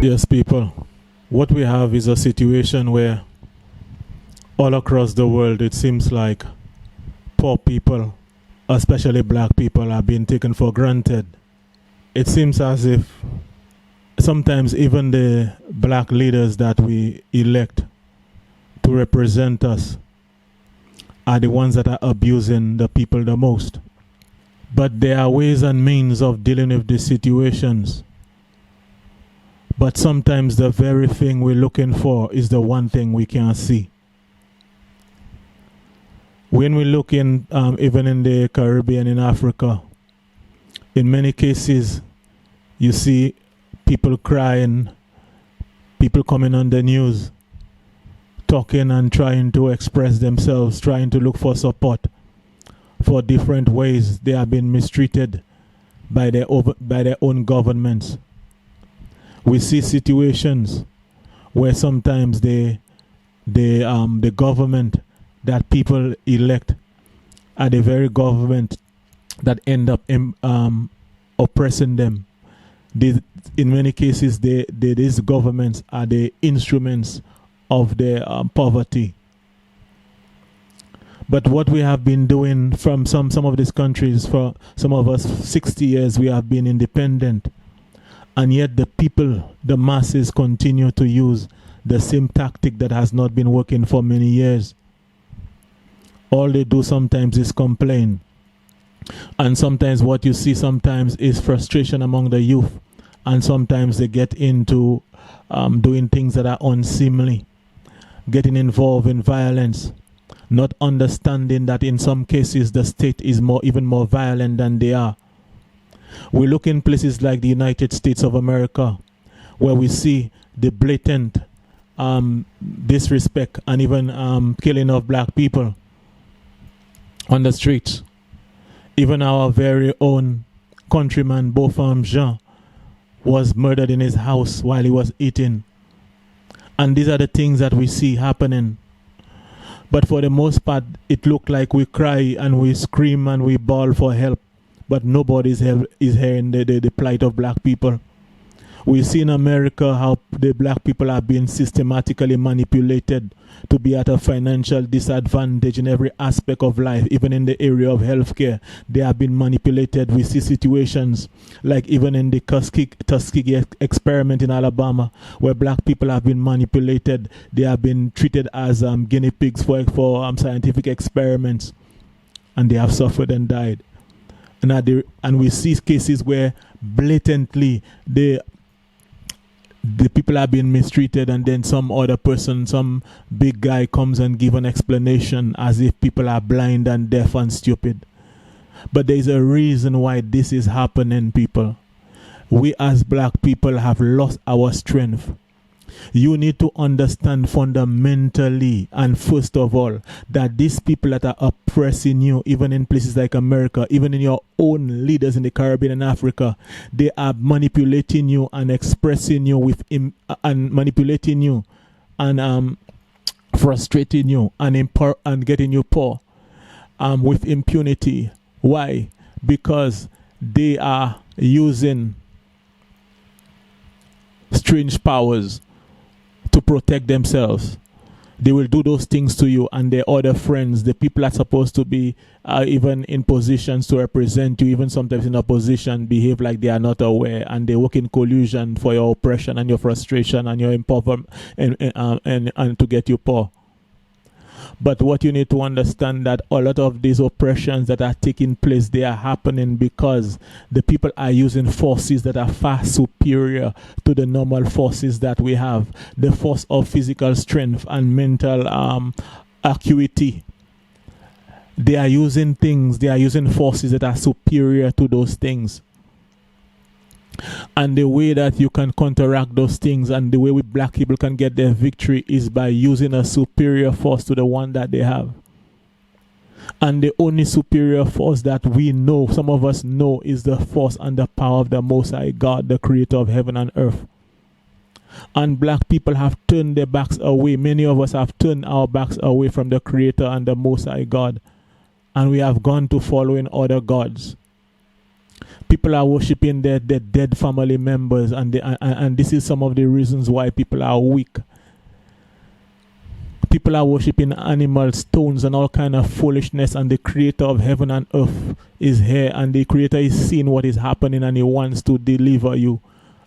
Yes, people. What we have is a situation where all across the world it seems like poor people, especially black people, are being taken for granted. It seems as if sometimes even the black leaders that we elect to represent us are the ones that are abusing the people the most. But there are ways and means of dealing with these situations. But sometimes the very thing we're looking for is the one thing we can't see. When we look in, even in the Caribbean, in Africa, in many cases, you see people crying, people coming on the news, talking and trying to express themselves, trying to look for support for different ways they have been mistreated by their own governments. We see situations where sometimes the government that people elect are the very government that end up oppressing them. In many cases, these governments are the instruments of their poverty. But what we have been doing from some of these countries, for some of us 60 years, we have been independent. And yet the people, the masses, continue to use the same tactic that has not been working for many years. All they do sometimes is complain. And sometimes what you see sometimes is frustration among the youth. And sometimes they get into doing things that are unseemly, getting involved in violence, not understanding that in some cases the state is even more violent than they are. We look in places like the United States of America, where we see the blatant disrespect and even killing of black people on the streets. Even our very own countryman, Beaufort Jean, was murdered in his house while he was eating. And these are the things that we see happening. But for the most part, it looked like we cry and we scream and we bawl for help. But nobody is hearing the plight of black people. We see in America how the black people are being systematically manipulated to be at a financial disadvantage in every aspect of life, even in the area of healthcare. They have been manipulated. We see situations like even in the Tuskegee experiment in Alabama, where black people have been manipulated. They have been treated as guinea pigs for scientific experiments, and they have suffered and died. And we see cases where blatantly the people are being mistreated, and then some other person, some big guy comes and give an explanation as if people are blind and deaf and stupid. But there is a reason why this is happening, people. We as black people have lost our strength. You need to understand fundamentally and first of all that these people that are oppressing you, even in places like America, even in your own leaders in the Caribbean and Africa, they are manipulating you and expressing you and manipulating you and frustrating you and getting you poor with impunity. Why? Because they are using strange powers to protect themselves. They will do those things to you, and their other friends, the people that are supposed to be even in positions to represent you, even sometimes in opposition, behave like they are not aware, and they work in collusion for your oppression and your frustration and your impoverishment and to get you poor. But what you need to understand that a lot of these oppressions that are taking place, they are happening because the people are using forces that are far superior to the normal forces that we have. The force of physical strength and mental acuity. They are using forces that are superior to those things. And the way that you can counteract those things and the way we black people can get their victory is by using a superior force to the one that they have. And the only superior force that we know, some of us know, is the force and the power of the Most High God, the creator of heaven and earth. And black people have turned their backs away. Many of us have turned our backs away from the creator and the Most High God. And we have gone to following other gods. People are worshiping their dead family members, and this is some of the reasons why people are weak. People are worshiping animals, stones, and all kind of foolishness, and the creator of heaven and earth is here, and the creator is seeing what is happening, and he wants to deliver you,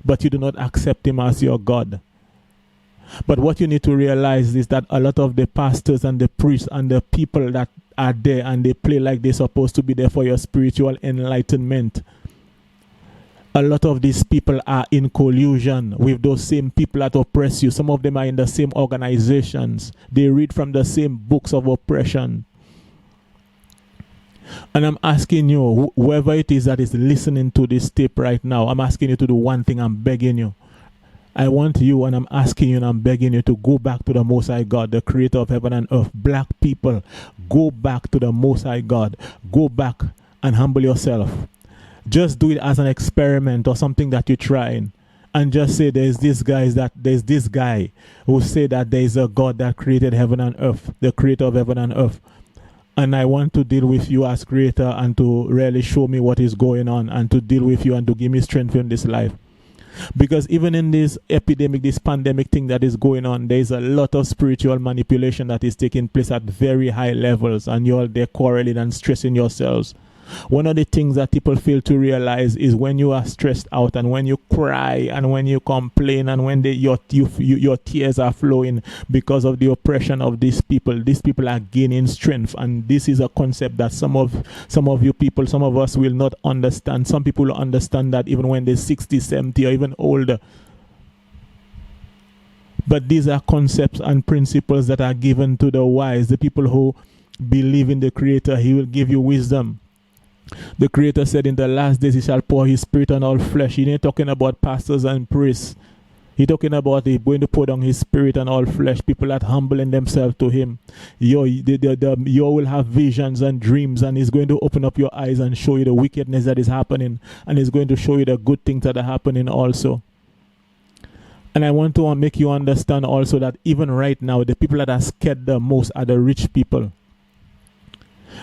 but you do not accept him as your God. But what you need to realize is that a lot of the pastors and the priests and the people that are there, and they play like they're supposed to be there for your spiritual enlightenment, a lot of these people are in collusion with those same people that oppress you. Some of them are in the same organizations. They read from the same books of oppression. And I'm asking you, whoever it is that is listening to this tape right now, I'm asking you to do one thing. I'm begging you. I want you, and I'm asking you, and I'm begging you to go back to the Most High God, the creator of heaven and earth. Black people, go back to the Most High God. Go back and humble yourself. Just do it as an experiment or something that you're trying, and just say there's this guy who say that there is a God that created heaven and earth, the creator of heaven and earth, and I want to deal with you as creator, and to really show me what is going on, and to deal with you, and to give me strength in this life. Because even in this epidemic, this pandemic thing that is going on, there is a lot of spiritual manipulation that is taking place at very high levels, and you're there quarreling and stressing yourselves. One of the things that people fail to realize is when you are stressed out, and when you cry, and when you complain, and when your tears are flowing because of the oppression of these people are gaining strength. And this is a concept that some of you people, some of us will not understand. Some people will understand that even when they're 60, 70, or even older. But these are concepts and principles that are given to the wise, the people who believe in the Creator. He will give you wisdom. The Creator said in the last days he shall pour his spirit on all flesh. He ain't talking about pastors and priests. He's talking about he going to pour down his spirit on all flesh. People that humbling themselves to him. You will have visions and dreams, and he's going to open up your eyes and show you the wickedness that is happening, and he's going to show you the good things that are happening also. And I want to make you understand also that even right now, the people that are scared the most are the rich people.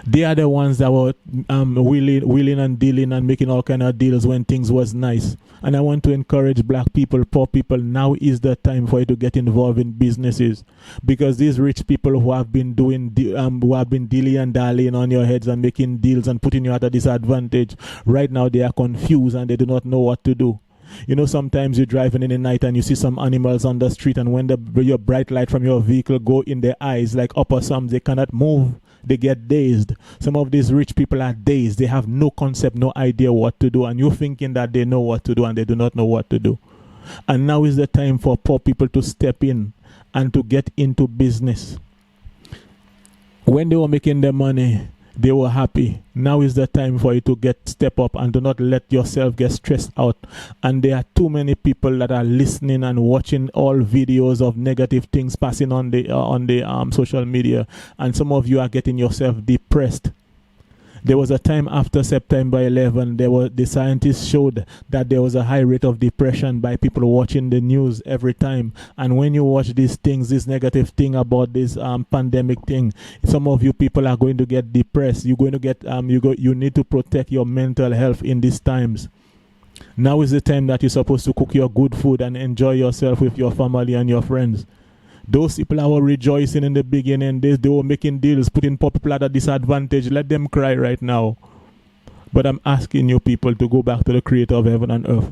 They are the ones that were wheeling and dealing and making all kind of deals when things was nice. And I want to encourage black people, poor people, now is the time for you to get involved in businesses. Because these rich people who have been dilly and dallying on your heads and making deals and putting you at a disadvantage, right now they are confused and they do not know what to do. You know, sometimes you're driving in the night and you see some animals on the street, and when your bright light from your vehicle go in their eyes like opossums, they cannot move. They get dazed. Some of these rich people are dazed. They have no concept, no idea what to do, and you're thinking that they know what to do, and they do not know what to do. And now is the time for poor people to step in and to get into business. When they were making their money, they were happy. Now is the time for you to step up and do not let yourself get stressed out. And there are too many people that are listening and watching all videos of negative things passing on the social media, and some of you are getting yourself depressed. There was a time after September 11, the scientists showed that there was a high rate of depression by people watching the news every time. And when you watch these things, this negative thing about this pandemic thing, some of you people are going to get depressed. You're going to get you need to protect your mental health in these times. Now is the time that you're supposed to cook your good food and enjoy yourself with your family and your friends. Those people who were rejoicing in the beginning, they were making deals, putting poor people at a disadvantage. Let them cry right now. But I'm asking you people to go back to the Creator of heaven and earth.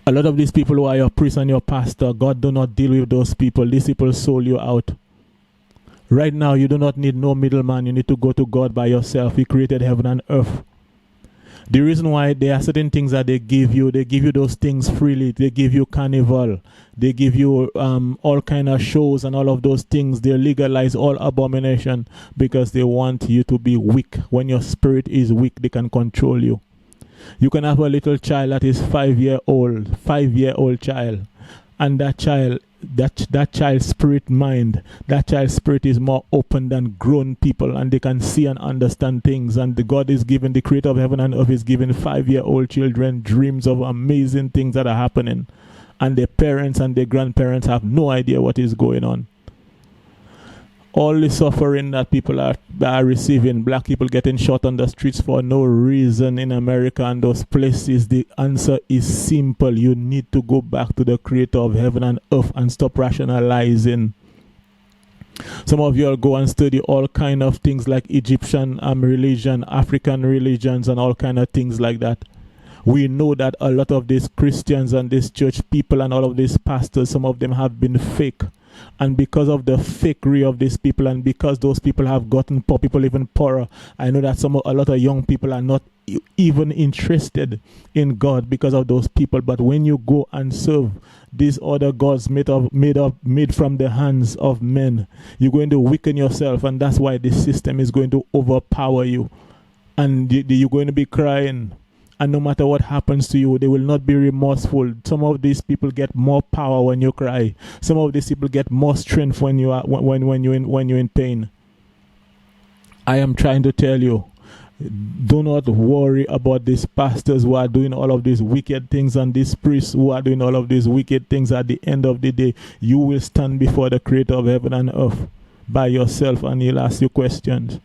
A lot of these people who are your priest and your pastor, God do not deal with those people. These people sold you out. Right now, you do not need no middleman. You need to go to God by yourself. He created heaven and earth. The reason why there are certain things that they give you those things freely. They give you carnival. They give you all kind of shows and all of those things. They legalize all abomination because they want you to be weak. When your spirit is weak, they can control you. You can have a little child that is 5-year-old child, and that child's spirit is more open than grown people, and they can see and understand things. And the Creator of heaven and earth is giving 5-year-old children dreams of amazing things that are happening, and their parents and their grandparents have no idea what is going on. All the suffering that people are receiving, black people getting shot on the streets for no reason in America and those places, the answer is simple. You need to go back to the creator of heaven and earth and stop rationalizing. Some of you will go and study all kind of things like Egyptian religion, African religions, and all kind of things like that. We know that a lot of these Christians and these church people and all of these pastors, some of them have been fake. And because of the fakery of these people, and because those people have gotten poor, people even poorer, I know that a lot of young people are not even interested in God because of those people. But when you go and serve these other gods made from the hands of men, you're going to weaken yourself, and that's why this system is going to overpower you, and you're going to be crying. And no matter what happens to you, they will not be remorseful. Some of these people get more power when you cry. Some of these people get more strength when you're in pain. I am trying to tell you, do not worry about these pastors who are doing all of these wicked things and these priests who are doing all of these wicked things. At the end of the day, you will stand before the creator of heaven and earth by yourself, and he'll ask you questions.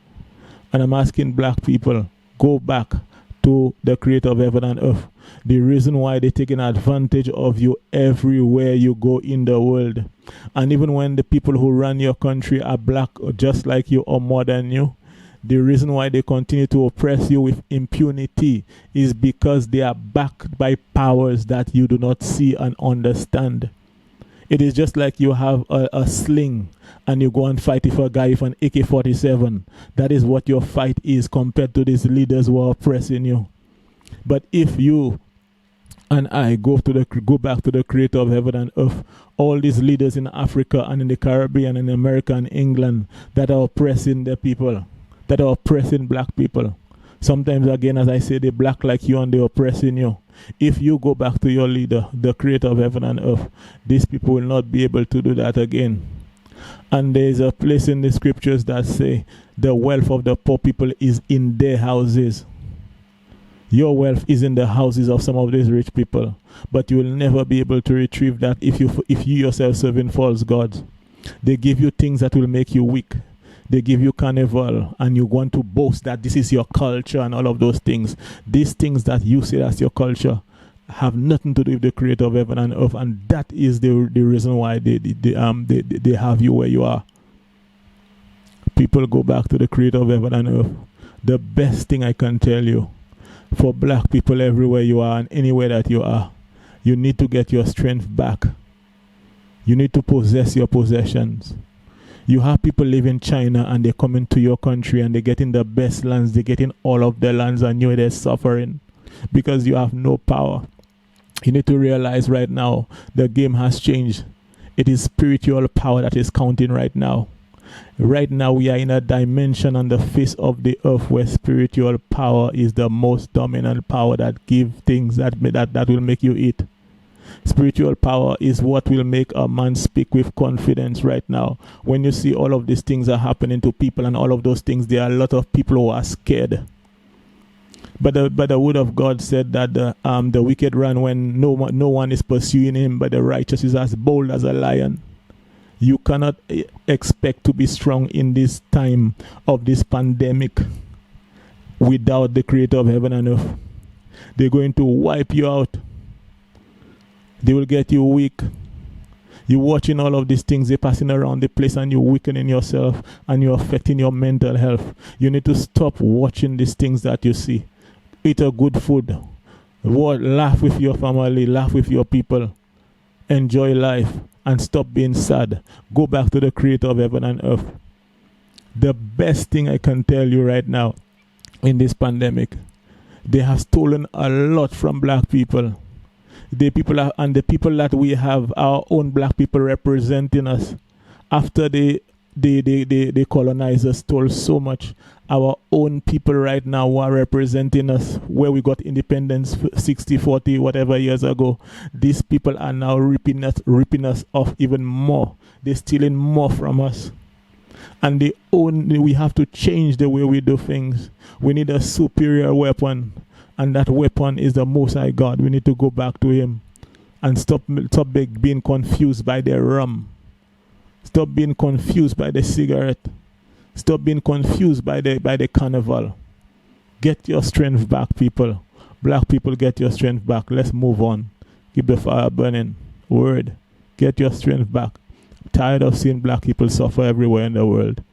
And I'm asking black people, go back to the creator of heaven and earth. The reason why they're taking advantage of you everywhere you go in the world. And even when the people who run your country are black just like you or more than you, the reason why they continue to oppress you with impunity is because they are backed by powers that you do not see and understand. It is just like you have a sling and you go and fight with a guy with an AK-47. That is what your fight is compared to these leaders who are oppressing you. But if you and I go back to the creator of heaven and earth, all these leaders in Africa and in the Caribbean and America and England that are oppressing the people, that are oppressing black people. Sometimes, again, as I say, they black like you and they're oppressing you. If you go back to your leader, the creator of heaven and earth, these people will not be able to do that again. And there is a place in the scriptures that say the wealth of the poor people is in their houses. Your wealth is in the houses of some of these rich people, but you will never be able to retrieve that if you yourself serving false gods. They give you things that will make you weak. They give you carnival, and you want to boast that this is your culture and all of those things. These things that you say as your culture have nothing to do with the creator of heaven and earth, and that is the reason why they have you where you are. People, go back to the creator of heaven and earth. The best thing I can tell you, for black people everywhere you are and anywhere that you are, you need to get your strength back. You need to possess your possessions. You have people live in China and they come into your country and they get in the best lands, they get in all of the lands, and you're there suffering because you have no power. You need to realize right now the game has changed. It is spiritual power that is counting right now. Right now we are in a dimension on the face of the earth where spiritual power is the most dominant power that gives things that will make you eat. Spiritual power is what will make a man speak with confidence right now. When you see all of these things are happening to people and all of those things, there are a lot of people who are scared. But the word of God said that the wicked run when no one is pursuing him, but the righteous is as bold as a lion. You cannot expect to be strong in this time of this pandemic without the creator of heaven and earth. They're going to wipe you out. They will get you weak. You're watching all of these things, they're passing around the place, and you're weakening yourself and you're affecting your mental health. You need to stop watching these things that you see. Eat a good food. Laugh with your family, laugh with your people. Enjoy life and stop being sad. Go back to the creator of heaven and earth. The best thing I can tell you right now in this pandemic, they have stolen a lot from black people. The people that we have, our own black people representing us, after the colonizers stole so much, our own people right now who are representing us, where we got independence 60, 40, whatever years ago, these people are now ripping us off even more. They're stealing more from us. And we have to change the way we do things. We need a superior weapon. And that weapon is the Most High God. We need to go back to him and stop being confused by their rum. Stop being confused by the cigarette. Stop being confused by the carnival. Get your strength back, people. Black people, get your strength back. Let's move on. Keep the fire burning. Word. Get your strength back. Tired of seeing black people suffer everywhere in the world.